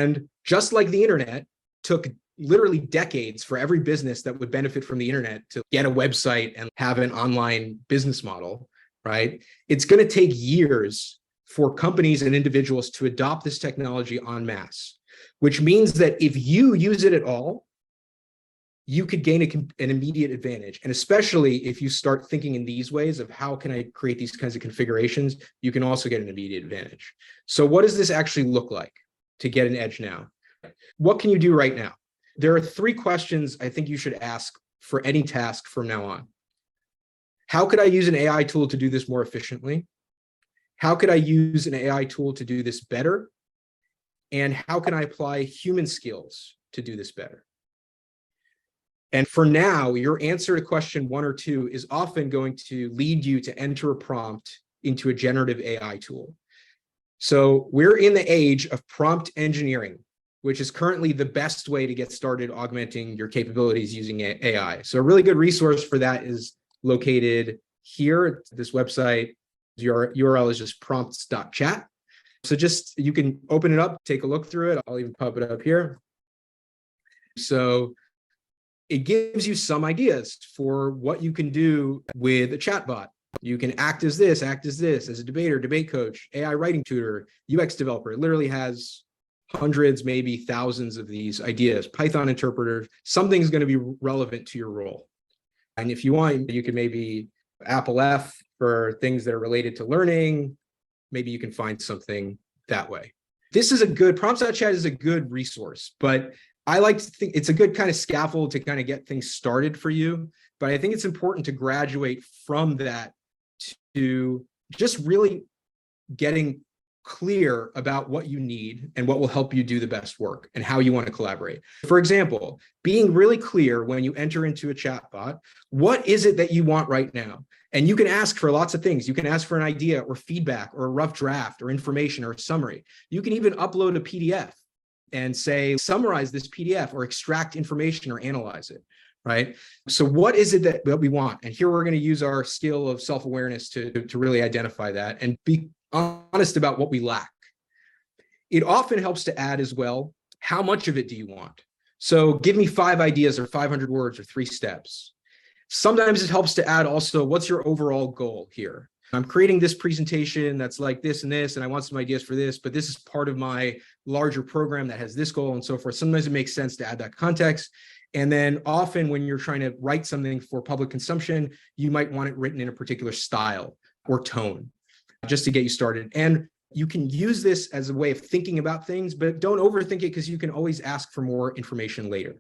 And just like the internet took literally decades for every business that would benefit from the internet to get a website and have an online business model, right? It's going to take years for companies and individuals to adopt this technology en masse, which means that if you use it at all, you could gain an immediate advantage. And especially if you start thinking in these ways of how can I create these kinds of configurations, you can also get an immediate advantage. So what does this actually look like to get an edge now? What can you do right now? There are 3 questions I think you should ask for any task from now on. How could I use an AI tool to do this more efficiently? How could I use an AI tool to do this better? And how can I apply human skills to do this better? And for now, your answer to question 1 or 2 is often going to lead you to enter a prompt into a generative AI tool. So we're in the age of prompt engineering, which is currently the best way to get started augmenting your capabilities using AI. So a really good resource for that is located here. This website, your URL is just prompts.chat. So just, you can open it up, take a look through it. I'll even pop it up here. So it gives you some ideas for what you can do with a chatbot. You can act as this, as a debater, debate coach, AI writing tutor, UX developer. It literally has hundreds, maybe thousands of these ideas. Python interpreter, something's going to be relevant to your role. And if you want, you can maybe Apple F for things that are related to learning. Maybe you can find something that way. This is a good, prompts.chat is a good resource, but I like to think it's a good kind of scaffold to kind of get things started for you. But I think it's important to graduate from that to just really getting clear about what you need and what will help you do the best work and how you want to collaborate. For example, being really clear when you enter into a chatbot, what is it that you want right now? And you can ask for lots of things. You can ask for an idea or feedback or a rough draft or information or a summary. You can even upload a PDF and say, summarize this PDF or extract information or analyze it, right? So what is it that we want? And here we're going to use our skill of self-awareness to really identify that and be honest about what we lack. It often helps to add as well, how much of it do you want? So give me 5 ideas or 500 words or 3 steps. Sometimes it helps to add also, what's your overall goal here? I'm creating this presentation that's like this, and I want some ideas for this, but this is part of my larger program that has this goal and so forth. Sometimes it makes sense to add that context. And then often when you're trying to write something for public consumption, you might want it written in a particular style or tone just to get you started. And you can use this as a way of thinking about things, but don't overthink it because you can always ask for more information later.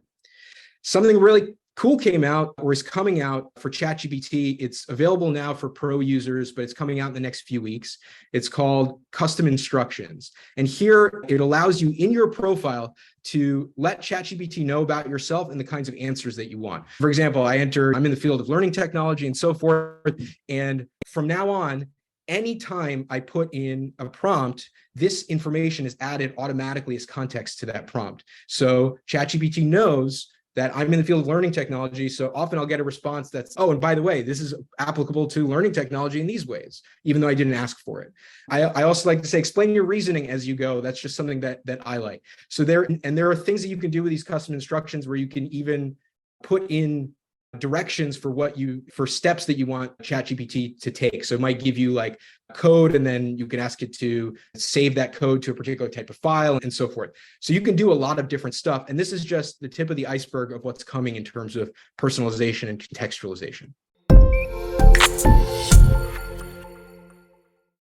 Something really cool came out or is coming out for ChatGPT. It's available now for pro users, but it's coming out in the next few weeks. It's called custom instructions. And here it allows you in your profile to let ChatGPT know about yourself and the kinds of answers that you want. For example, I'm in the field of learning technology and so forth. And from now on, anytime I put in a prompt, this information is added automatically as context to that prompt. So ChatGPT knows that I'm in the field of learning technology. So often I'll get a response that's, oh, and by the way, this is applicable to learning technology in these ways, even though I didn't ask for it. I also like to say, explain your reasoning as you go. That's just something that I like. So there are things that you can do with these custom instructions where you can even put in directions for steps that you want ChatGPT to take. So it might give you like code, and then you can ask it to save that code to a particular type of file and so forth. So you can do a lot of different stuff. And this is just the tip of the iceberg of what's coming in terms of personalization and contextualization.